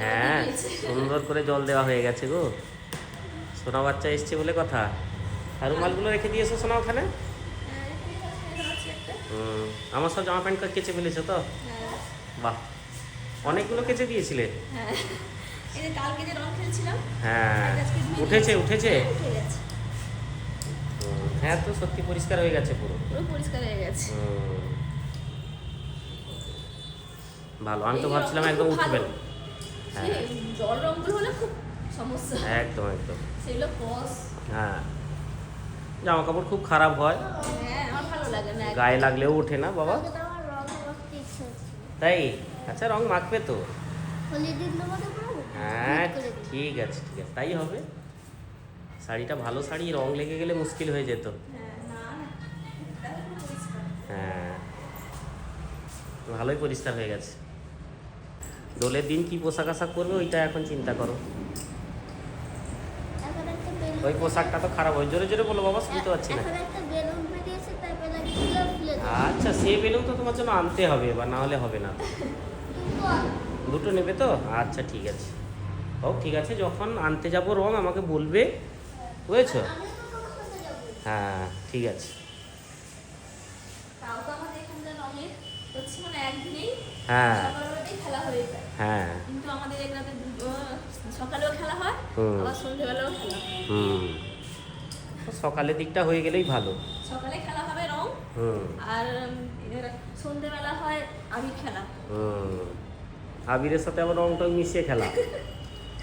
হ্যাঁ, সুন্দর করে জল দেওয়া হয়ে গেছে গো। সোনা বাচ্চা এসছে বলে কথা। আর রুমালগুলো রেখে দিয়েছো সোনা ওখানে? আমার সব জামা প্যান্ট কেচে ফেলেছো তো? বাহ, অনেকগুলো কেচে দিয়েছিলে। হ্যাঁ, উঠেছে উঠেছে। হ্যাঁ, তো সত্যি পরিষ্কার হয়ে গেছে পুরো পরিষ্কার হয়ে গেছে। ভালো, আমি তো ভাবছিলাম একদম উঠবে না। হ্যাঁ, জল রঙগুলো হলে খুব সমস্যা। একদম একদম। সেগুলো কস। হ্যাঁ, জামা কাপড় খুব খারাপ হয়। হ্যাঁ, আমার ভালো লাগে না। গায়ে লাগলেও ওঠে না বাবা। তাই? আচ্ছা, রং মাখবে তো। হ্যাঁ, ঠিক আছে ঠিক আছে, তাই হবে। শাড়িটা ভালো শাড়ি, রং লেগে গেলে মুশকিল হয়ে যেত। হ্যাঁ, ভালোই পরিষ্কার হয়ে গেছে। দোলের দিন কি পোশাক আশাক করবে ওইটা এখন চিন্তা করো। ওই পোশাকটা তো খারাপ হয়। জোরে জোরে বলো বাবা, শুনতে পাচ্ছি না। আচ্ছা, সে বেলুন তো তোমার জন্য আনতে হবে, এবার না হলে হবে না। দুটো নেবে তো? আচ্ছা ঠিক আছে, হোক, ঠিক আছে। যখন আনতে যাব রং আমাকে বলবে, বুঝেছ? হ্যাঁ, ঠিক আছে। হ্যাঁ হ্যাঁ, কিন্তু আমাদের এখানে সকালেও খেলা হয়, আবার সন্ধ্যেবেলাও খেলা হয়। সকালের দিকটা হয়ে গেলেই ভালো। সকালে খেলা হবে রং, আর সন্ধ্যেবেলা হয় আবির খেলা। আবিরের সাথে আবার রংটা মিশিয়ে খেলা,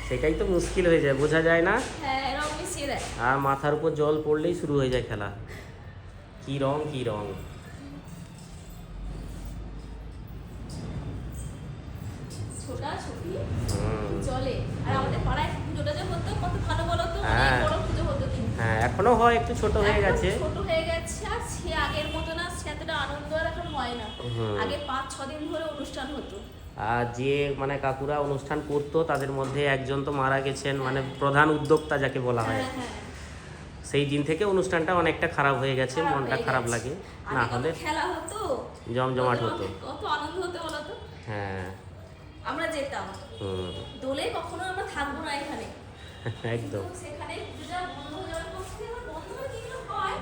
সেটাই তো মুশকিল হয়ে যায়, বোঝা যায় না। হ্যাঁ, রং মিশিয়ে দেয়। আর মাথার উপর জল পড়লেই শুরু হয়ে যায় খেলা। কি রং কি রং। ছোটাছুটি চলে। আর আমাদের পাড়ায় পুজোটা যে হতো কত ভালো বলো তো, অনেক বড় পুজো হতো। কিন্তু হ্যাঁ, এখনো হয়, একটু ছোট হয়ে গেছে। ছোট হয়ে গেছে, আর সে আগের মতো না, সেতটা আনন্দ আর এখন হয় না। আগে 5-6 দিন ধরে অনুষ্ঠান হতো। আর যে মানে কাকুরা অনুষ্ঠান করতো তাদের মধ্যে একজন তো মারা গেছেন, মানে প্রধান উদ্যোক্তা যাকে বলা হয়। সেই দিন থেকে অনুষ্ঠানটা অনেকটা খারাপ হয়ে গেছে, মনটা খারাপ লাগে। না হলে খেলা হতো, জমজমাট হতো, কত আনন্দ হতো বলো তো। হ্যাঁ, আমরা যেতাম দোলে, কখনো আমরা থাকবো না এখানে একদম। সেখানে পূজা বন্ধ হয়ে যাওয়ার পর থেকে বন্ধ হয়ে গেল হয়,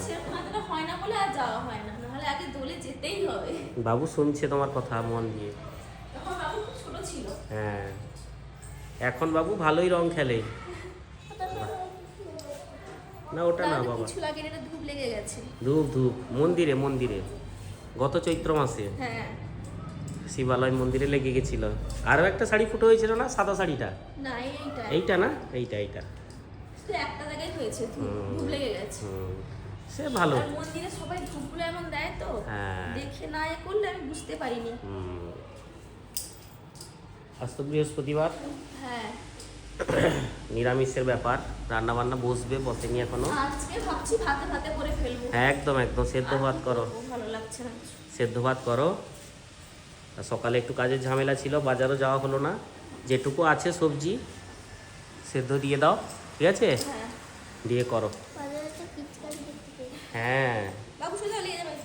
সেরকম এতটা হয় না বলে আর যাওয়া হয় না, নাহলে আগে দোলে যেতেই হবে। বাবু শুনছে তোমার কথা মন দিয়ে। তখন বাবু খুব ছোট ছিল। হ্যাঁ, এখন বাবু ভালোই রং খেলে। না, ওটা না বাবা, কিছু লাগে না, ধূপ লেগে গেছে। ধূপ ধূপ মন্দিরে মন্দিরে গত চৈত্র মাসে। হ্যাঁ, শিবালয় মন্দিরে লেগে গেছিল। আরও একটা শাড়ি ফুটো হয়েছিল না, সাদা শাড়িটা? না, এইটা না, এইটা এইটা শুধু একটা জায়গায় হয়েছে, ধূপ লেগে গেছে। সে ভালো। আর মন্দিরে সবাই ধূপগুলো এমন দেয় তো, দেখে না এ করলে আমি বুঝতে পারিনি। আজ তো বৃহস্পতিবার। হ্যাঁ, নিরামিষের ব্যাপার, রান্না বান্না বসেনি এখনো। আজকে ভাবছি ভাতে ভাতে করে ফেলবো। একদম একদম, সেদ্ধ ভাত করো। ভালো লাগছে না, সেদ্ধ ভাত করো। আর সকালে একটু কাজের ঝামেলা ছিল, বাজারও যাওয়া হলো না। যেটুকু আছে সবজি সেদ্ধ দিয়ে দাও, ঠিক আছে? দিয়ে করো। হ্যাঁ,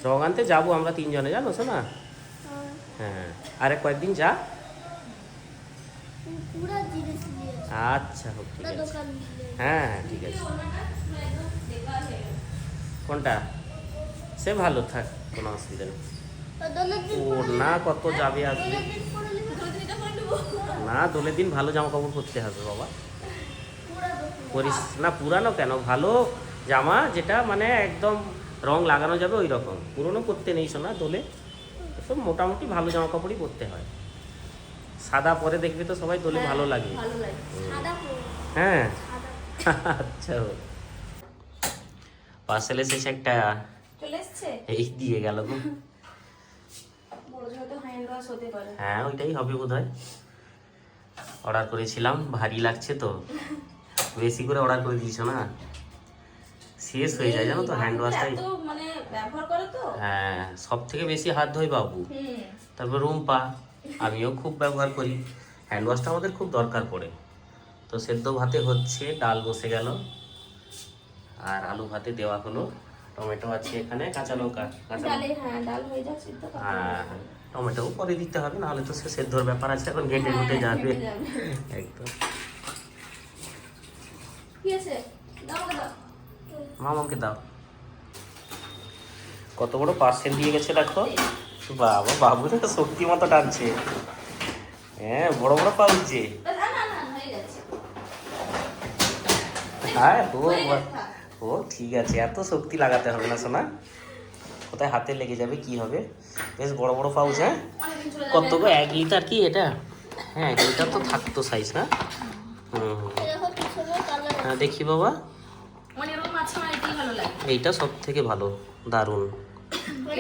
রং আনতে যাবো আমরা 3 জনে, জানো শোনা। হ্যাঁ, আরে কয়েকদিন যা। আচ্ছা, হোক, ঠিক আছে। হ্যাঁ হ্যাঁ, ঠিক আছে। কোনটা? সে ভালো থাক, কোনো অসুবিধা নেই। ওর না কত যাবে আসবে। না, দোলের দিন ভালো জামা কাপড় পরতে হবে বাবা। পরিস না, পুরানো কেন, ভালো জামা যেটা মানে একদম রং লাগানো যাবে ওই রকম। পুরনো পরতে নেই শোনা দোলে, তো মোটামুটি ভালো জামা কাপড়ই পরতে হয়। সাদা পরে দেখবে তো সবাই দোলে ভালো লাগে। হ্যাঁ, আচ্ছা। পার্সেল এসেছে একটা, এই দিয়ে গেল গো। হ্যাঁ, ওইটাই হবে বোধহয়। অর্ডার করেছিলাম, ভারী লাগছে তো, বেশি করে অর্ডার করে দিয়েছো না, শেষ হয়ে যায় জানো তো। হ্যান্ড ওয়াশটাই মানে ব্যবহার করে তো। হ্যাঁ, সব থেকে বেশি হাত ধোয় বাবু, তারপর রুম্পা, আমিও খুব ব্যবহার করি। হ্যান্ড ওয়াশটা আমাদের খুব দরকার পড়ে। তো সেদ্ধ ভাতে হচ্ছে, ডাল বসে গেল, আর আলু ভাতে দেওয়া হলো। টমেটো আছে এখানে, কাঁচা লঙ্কা, ডাল হয়ে যাচ্ছে তো। হ্যাঁ, টমেটোও পরে দিতে হবে, নাহলে তো সে সেদ্ধর ব্যাপার আছে, এখন ঘেটে ঘুটে যাবে ঘেটে যাবে। একদম। কি আছে? দাও আমাকে দাও। মামাকে দাও। কত বড় পার্সেল দিয়ে গেছে দেখো। বাবা, বাবু তো শক্তি মতো টানছে। হ্যাঁ, বড় বড় পাউচ যে। না না না, হয়ে গেছে। হ্যাঁ, হয়ে গেছে, থাক। ও ঠিক আছে, এত শক্তি লাগাতে হবে না সোনা। কোথায় হাতে লেগে যাবে, কি হবে। বেশ বড় বড় পাউচ। হ্যাঁ, অনেকদিন চলে কত যাবে। গো, 1 লিটার কি এটা? হ্যাঁ, 1 লিটার তো থাকতো সাইজ না। হুম, হ্যাঁ দেখি বাবা। মানে এরকম মাছ আমার এটাই ভালো লাগে। এইটা সব থেকে ভালো, দারুণ।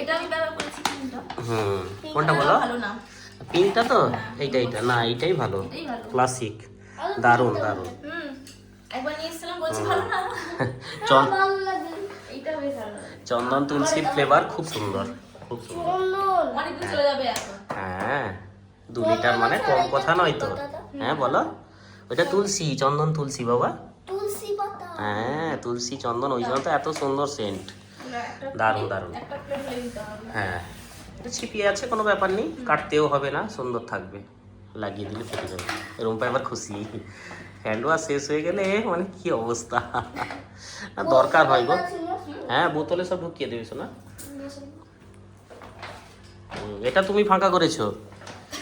এটা আমি ব্যবহার করেছি কিন্তু হুম, কোনটা বলো? ভালো না। পিঙ্কটা তো? এইটা না, এইটাই ভালো, এটাই ভালো। ক্লাসিক, দারুণ দারুণ। একবার নিয়ে এসেছিলাম, বলছি ভালো না। চন- এইটা বেশ ভালো লাগে। চন্দন তুলসীর ফ্লেভার খুব সুন্দর, খুব সুন্দর। অনেকদিন চলে যাবে এখন। হ্যাঁ, 2 লিটার মানে কম কথা নয় তো। হ্যাঁ বলো, ওইটা তুলসী, চন্দন তুলসী বাবা। তুলসী পাতা। হ্যাঁ, তুলসী চন্দন, ওই জন্য তো এত সুন্দর সেন্ট। দারুণ দারুণ। একটা প্লেট হলে দিতে হবে। হ্যাঁ, এটা ছিপিয়ে আছে, কোনো ব্যাপার নেই, কাটতেও হবে না, সুন্দর থাকবে, লাগিয়ে দিলে ফেটে যাবে। রুম্পা এবার খুশি, হ্যান্ড ওয়াশ শেষ হয়ে গেলে মানে কি অবস্থা। না, দরকার হয় গো। হ্যাঁ, বোতলে সব ঢুকিয়ে দেবে শোনা। এটা তুমি ফাঁকা করেছো?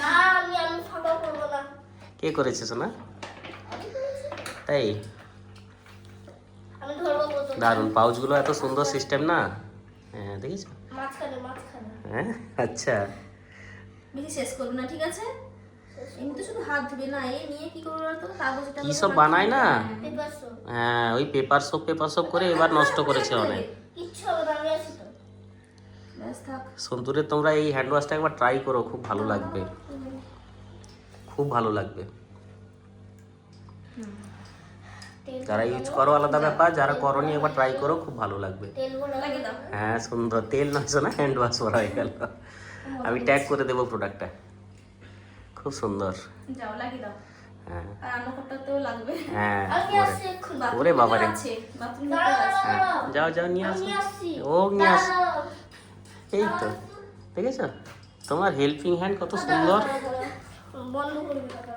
না, আমি ফাঁকা করবো না। কে করেছে শোনা? তাই? আমি ধরবো বোতল। দারুণ, পাউচগুলো এত সুন্দর সিস্টেম না। হ্যাঁ, দেখেছো? মাঝখানে। হ্যাঁ, আচ্ছা। বেশি শেষ করবে না, ঠিক আছে? এমনি তো শুধু হাত ধুবে না, এই নিয়ে কি করবে বলতো? কাগজটা কি সব বানায় না। Paper soap. হ্যাঁ, ওই পেপার সোপ করে এবার নষ্ট করেছে অনেক। কিচ্ছু হবে না, আমি আছি তো। ব্যাস থাক। সন্তুরের তোমরা এই হ্যান্ড ওয়াশটা একবার ট্রাই করো, খুব ভালো লাগবে, খুব ভালো লাগবে। যারা ইউজ করো আলাদা ব্যাপার, যারা করোনি একবার ট্রাই করো, খুব ভালো লাগবে। তেল ভরা লাগে দাও। হ্যাঁ, সুন্দর, তেল নয় না, হ্যান্ড ওয়াশ করা হয়ে গেল। আমি ট্যাগ করে দেবো প্রোডাক্টটা, খুব সুন্দর। যাও, লাগিয়ে দাও। হ্যাঁ আর রান্নাঘরটাতেও লাগবে। হ্যাঁ, আমি ওরে। আসছি এক্ষুনি। ওরে বাবা রে। আছে, বাথরুম দাঁড়াও, আছে। হ্যাঁ, যাও যাও, নিয়ে আসো। আমি আসছি। ও নিয়ে আস। দাঁড়াও। এই তো, দেখেছো তোমার হেল্পিং হ্যান্ড কত সুন্দর। বন্ধ করবি দাদা।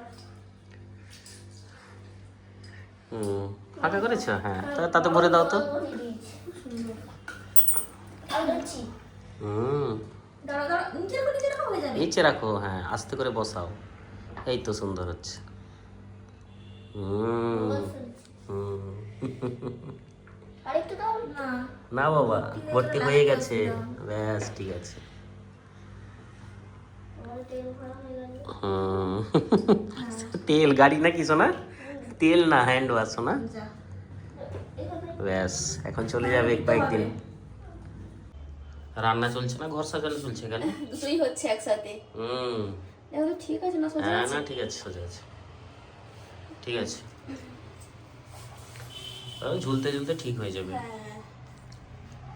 ফাঁকা করেছো? হ্যাঁ, তাতে ভরে দাও তো। আমি ধরছি। হুম, দাঁড়াও দাঁড়াও, নিচে রাখো হয়ে যাবে। নিচে রাখো, হ্যাঁ, আস্তে করে বসাও। এই তো সুন্দর হচ্ছে। হুম হুম। আরেকটু দাও। না, না বাবা, ভর্তি হয়ে গেছে, ব্যাস ঠিক আছে। আমার তেল ভরা হয়ে গেল। হুম। তেল গাড়ি নাকি সোনা? তেল না, হ্যান্ড ওয়াশ সোনা। যা। এখানে ব্যাস, এখন চলে যাবে কয়েকদিন। রান্না চলছে না, ঘর সাজানো চলছে কেন? দুটোই হচ্ছে একসাথে। হুম, দেখো তো ঠিক আছে না, সোজা হ্যাঁ আছে? না, ঠিক আছে, সোজা আছে, ঠিক আছে। ঝুলতে ঝুলতে ঠিক হয়ে যাবে। হ্যাঁ,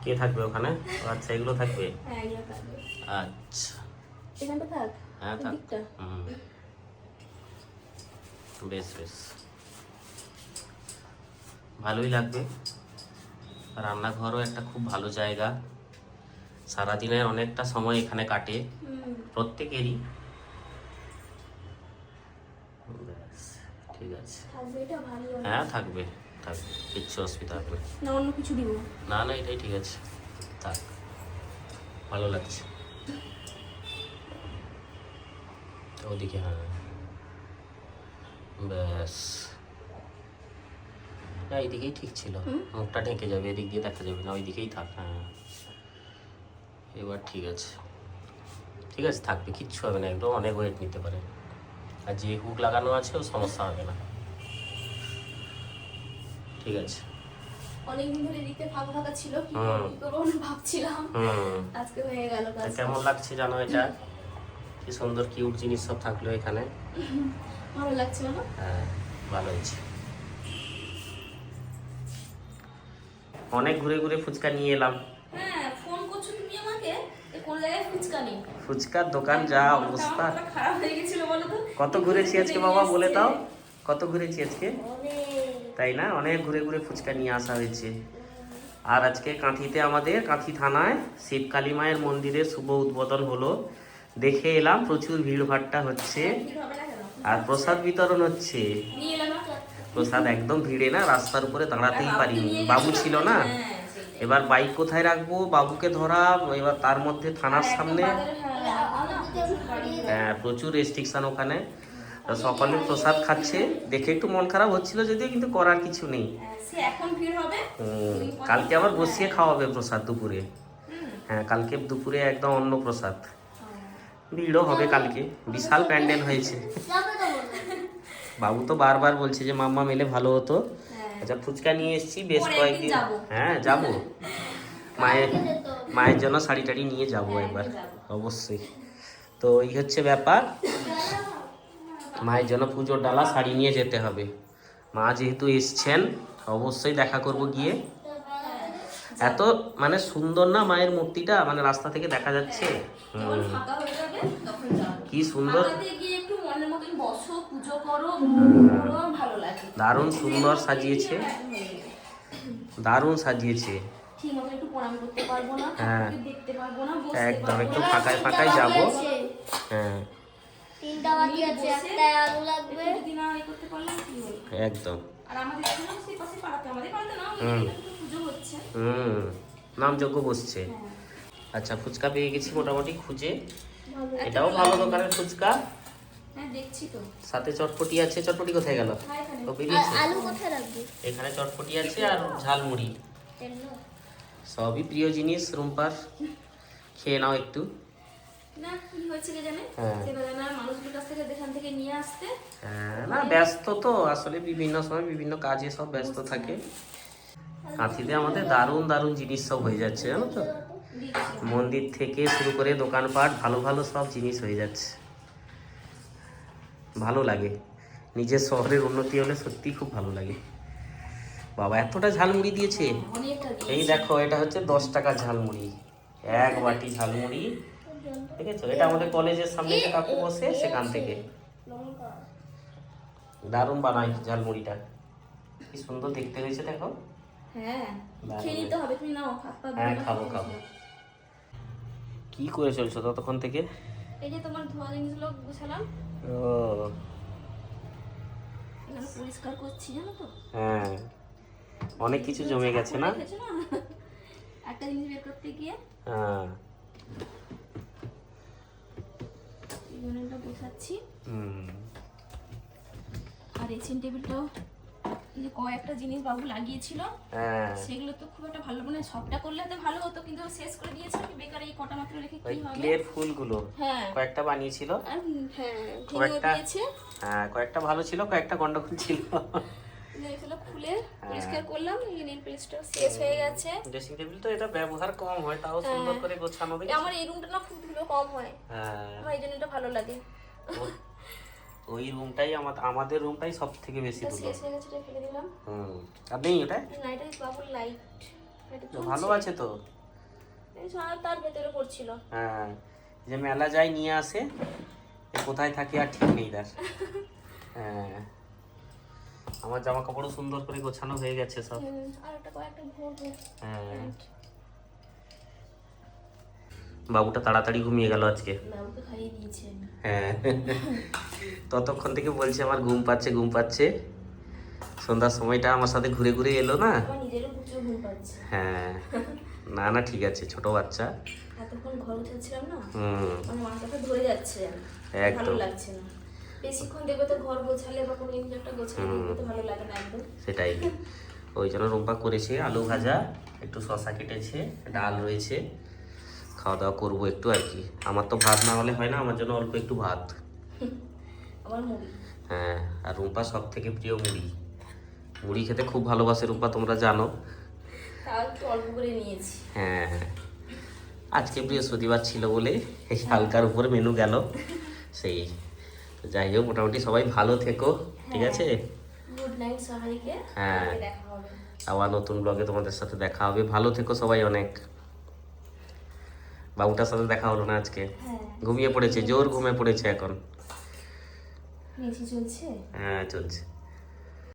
কে থাকবে ওখানে? ও আচ্ছা, এগুলো থাকবে। হ্যাঁ, এগুলো থাকবে। আচ্ছা, এখানটা থাক। হ্যাঁ থাক। দিকটা। হুম, বেশ বেশ, ভালোই লাগবে। রান্নাঘরও একটা খুব ভালো জায়গা, সারাদিনের অনেকটা সময় এখানে কাটে প্রত্যেকেরই। ব্যাস, ঠিক আছে। থাকবে, এটা ভালো হবে। হ্যাঁ থাকবে, থাকবে, কিচ্ছু অসুবিধা হবে না। না অন্য কিছু দিব? না না, এটাই ঠিক আছে, থাক, ভালো লাগছে। ওদিকে, হ্যাঁ, ব্যাস। না, এইদিকেই ঠিক ছিল, মুখটা ঢেকে যাবে, এদিক দিয়ে দেখা যাবে না, ওইদিকেই থাক। হ্যাঁ, এবার ঠিক আছে, ঠিক আছে, থাকবে, কিচ্ছু হবে না, একদম অনেক ওয়েট নিতে পারে। আর যে হুক লাগানো আছে ও সমস্যা হবে না, ঠিক আছে। অনেকদিন ধরে এদিকটা ফাঁকা ফাঁকা ছিল, কি হুম। করবো ভাবছিলাম, হুম, আজকে হয়ে গেল তা কাজ। কেমন লাগছে জানো এটা? কি সুন্দর কিউট জিনিস সব থাকলো এখানে। ভালো লাগছে না? হ্যাঁ, ভালো হয়েছে। অনেক ঘুরে ঘুরে ফুচকা নিয়ে এলাম। হ্যাঁ, ফোন করছো তুমি আমাকে, যে কোন জায়গায় ফুচকা নেই। ফুচকার দোকান যা অবস্থা। আমার খারাপ হয়ে গেছিল বলো তো। কত ঘুরেছি আজকে বাবা, বলে দাও, কত ঘুরেছি আজকে? অনেক। তাই না, অনেক ঘুরে ঘুরে ফুচকা নিয়ে আসা হয়েছে। আর আজকে কাঁথিতে, আমাদের কাঁথি থানায় শিবকালী মায়ের মন্দিরের শুভ উদ্বোধন হলো। দেখে এলাম প্রচুর ভিড়ভাট্টা হচ্ছে ভিড় হবে না কেন? আর প্রসাদ বিতরণ হচ্ছে। নিয়ে এলাম না? প্রসাদ একদম ভিড়ে না, রাস্তার উপরে দাঁড়াতেই বাবুকে পারিনি, নিয়ে বাবু গেছিলাম। ছিল না। হ্যাঁ, সেইটাই। এবার বাইক কোথায় রাখবো, বাবুকে ধরা, এবার তার মধ্যে থানার আর একদম সামনে। বাজারে, হ্যাঁ, প্রচুর রেস্ট্রিকশন ওখানে। তো সকলে প্রসাদ খাচ্ছে, দেখে একটু মন খারাপ হচ্ছিল যদিও, কিন্তু করার কিছু নেই। সে এখন ভিড় হবে। কালকে আবার বসিয়ে খাওয়াবে প্রসাদ দুপুরে। হুম। হ্যাঁ, কালকে দুপুরে একদম অন্য প্রসাদ। ভিড়ও হবে কালকে, বিশাল প্যান্ডেল হয়েছে। যাবে তো বলো। বাবু তো বারবার বলছে যে মাম্মা মেলে ভালো হতো। হ্যাঁ। আচ্ছা, ফুচকা নিয়ে এসেছি বেশ পরে কয়েকদিন। একদিন যাবো। হ্যাঁ, যাবো। মায়ের কালকে যেতে হবে। মায়ের জন্য শাড়ি টাড়ি নিয়ে যাবো হ্যাঁ, একবার, যাবো। অবশ্যই। তো এই হচ্ছে ব্যাপার, মায়ের জন্য পুজোর ডালা শাড়ি নিয়ে যেতে হবে। মা যেহেতু এসছেন, অবশ্যই দেখা করব গিয়ে। এত মানে সুন্দর না মায়ের মূর্তিটা, মানে রাস্তা থেকে দেখা যাচ্ছে। যখন ফাঁকা হয়ে যাবে তখন যাবো। কি সুন্দর, ফাঁকাতে গিয়ে একটু মনের মতন বসো, পুজো করো, করো, ভালো লাগে। দারুণ সুন্দর সাজিয়েছে, দারুণ সাজিয়েছে। ঠিক মতো একটু প্রণাম করতে পারবো না, হ্যাঁ। ঠাকুরকে দেখতে পারবো না, বসতে একদম পারবো একটু না। ফাঁকায় ফাঁকায় যাবো। হ্যাঁ, 3টা বাকি আছে, একটা আলু লাগবে। একটু যদি না ইয়ে করতে পারলাম কি হলো? একদম। আর আমাদের এখানেও সেই পাশে পাড়াতে, আমাদের পাড়াতে না, ওই হুম। একটু পুজো হচ্ছে। নামযজ্ঞ বসছে। হ্যাঁ। আচ্ছা, ফুচকা পেয়ে গেছি মোটামুটি খুঁজে। ভালো। এটাও ভালো দোকানের ফুচকা, হ্যাঁ, দেখছি তো। সাথে চটপটি আছে। চটপটি কোথায় গেল? হ্যাঁ, এখানে। ও বেরিয়েছে। আলু কোথায় রাখবি? এখানে চটপটি আছে আর ঝালমুড়ি, তেল না? সবই প্রিয় জিনিস রুম্পার। খেয়ে নাও একটু। না, কি হয়েছে কে জানে? হ্যাঁ। সেটা জানা মানুষগুলোর কাছ থেকে এখান থেকে নিয়ে আসতে। না, ব্যস্ত তো আসলে, বিভিন্ন সময় বিভিন্ন কাজে সব ব্যস্ত থাকে। কাঁথিতে আমাদের দারুণ দারুণ জিনিস সব হয়ে যাচ্ছে, জানো তো। দিচ্ছি। মন্দির থেকে শুরু করে দোকানপাট, ভালো ভালো সব জিনিস হয়ে যাচ্ছে। ভালো লাগে, নিজের শহরের উন্নতি হলে সত্যি খুব ভালো লাগে। বাবা, এতটা ঝালমুড়ি দিয়েছে। অনেকটা দিয়েছি। এই দেখো, এটা হচ্ছে 10 টাকার ঝালমুড়ি, এক বাটি ঝালমুড়ি। ঠিক আছে, এটা আমাদের কলেজের সামনে যে কাকু বসে সেখান থেকে। লঙ্কা। দারুণ বানায় ঝালমুড়িটা, কি সুন্দর দেখতে হয়েছে দেখো। হ্যাঁ, দারুণ খেয়ে নিতে হবে, তুমি নাও, হাত পা ধুয়ে হ্যাঁ, নাও, খাবো খেয়ে খাবো। নিও। কি করে চলছো ততক্ষণ থেকে? এই যে তোমার ধোয়া জিনিসগুলো গুছালাম, ও এখানে পরিষ্কার করছি, জানো তো। হ্যাঁ, অনেক কিছু জমে গেছে না। দেখেছো না? একটা জিনিস বের করতে গিয়ে হ্যাঁ। এই জন্যটা গোছাচ্ছি। হুম। আর ড্রেসিং টেবিলটাও এই যে কয়েকটা জিনিস বাবু লাগিয়েছিল, হ্যাঁ, সেগুলো তো খুব একটা ভালো, মানে সবটা করলে তো ভালো হতো, কিন্তু শেষ করে দিয়েছে। বেকার এই কটা মাত্র রেখে ওই কি হবে? ক্লের ফুলগুলো হ্যাঁ, কয়েকটা বানিয়েছিল। আর হ্যাঁ, ভেঙে কয়েকটা- দিয়েছে। হ্যাঁ, কয়েকটা ভালো ছিল, কয়েকটা গন্ডগোল ছিল। এগুলো খুলে পরিষ্কার করলাম। এই নেল পেজটা শেষ হয়ে গেছে। ড্রেসিং টেবিল তো এটা ব্যবহার কম হয়, তাও সুন্দর করে গোছানো দেখেছো? আমার এই রুমটা না খুব ধুলো কম হয়, হ্যাঁ, আমার এই জন্য এটা ভালো লাগে। ওই রুমটাই আমাদের রুমটাই সব থেকে বেশি এটা ধুলো। শেষ হয়ে গেছে, এটা ফেলে দিলাম। আর নেই ওটা? না, এটা বাবুর লাইট, এটা তো ভালো আছে তো। এই সব তার ভেতরে পড়ছিল। হ্যাঁ, যে মেলা যায় নিয়ে আসে, এ কোথায় থাকে আর ঠিক নেই তার। হ্যাঁ, আমার জামা কাপড়ও সুন্দর করে গোছানো হয়ে গেছে সব। আর একটা কয়েকটা ভরবো। হ্যাঁ, বাবুটা তাড়াতাড়ি ঘুমিয়ে গেল আজকে। বাবুকে খাইয়ে দিয়েছি আমি। হ্যাঁ, ততক্ষণ থেকে বলছে আমার ঘুম পাচ্ছে ঘুম পাচ্ছে। সন্ধ্যার সময়টা আমার সাথে ঘুরে ঘুরে এলো না। আমার নিজেরও প্রচুর ঘুম পাচ্ছে। হ্যাঁ, না না, ঠিক আছে, ছোট বাচ্চা। এতক্ষণ ঘর উঠেছিলাম না, হুম, মানে মাথাটা ধরে যাচ্ছে, একদম। ভালো লাগছে না। বেশিক্ষণ দেখবে তো ঘর গোছালে বা কোনো জিনিস একটা গোছালে দেখবে তো ভালো লাগে না একদম। সেটাই। ওই জন্য রুম্পা করেছে আলু ভাজা, একটু শশা কেটেছে, ডাল রয়েছে, খাওয়া দাওয়া করবো একটু আর কি। আমার তো ভাত না হলে হয় না, আমার জন্য অল্প একটু ভাত। আমার মুড়ি। হ্যাঁ, আর রুম্পা সব থেকে প্রিয় মুড়ি। মুড়ি খেতে খুব ভালোবাসে রুম্পা, তোমরা জানো। তাও একটু অল্প করে নিয়েছি। হ্যাঁ, আজকে বৃহস্পতিবার ছিল বলে এই হালকার উপরে মেনু গেল। সেই তো যাই হোক, মোটামুটি সবাই ভালো থেকো, ঠিক আছে? গুড নাইট সবাইকে। হ্যাঁ। কালকে দেখা হবে। আবার নতুন ব্লগে তোমাদের সাথে দেখা হবে। ভালো থেকো সবাই অনেক। বাবুটার সাথে দেখা হলো না আজকে, হ্যাঁ, ঘুমিয়ে পড়েছে, জোর ঘুমিয়ে পড়েছে এখন। নিচে চলছে। হ্যাঁ, চলছে।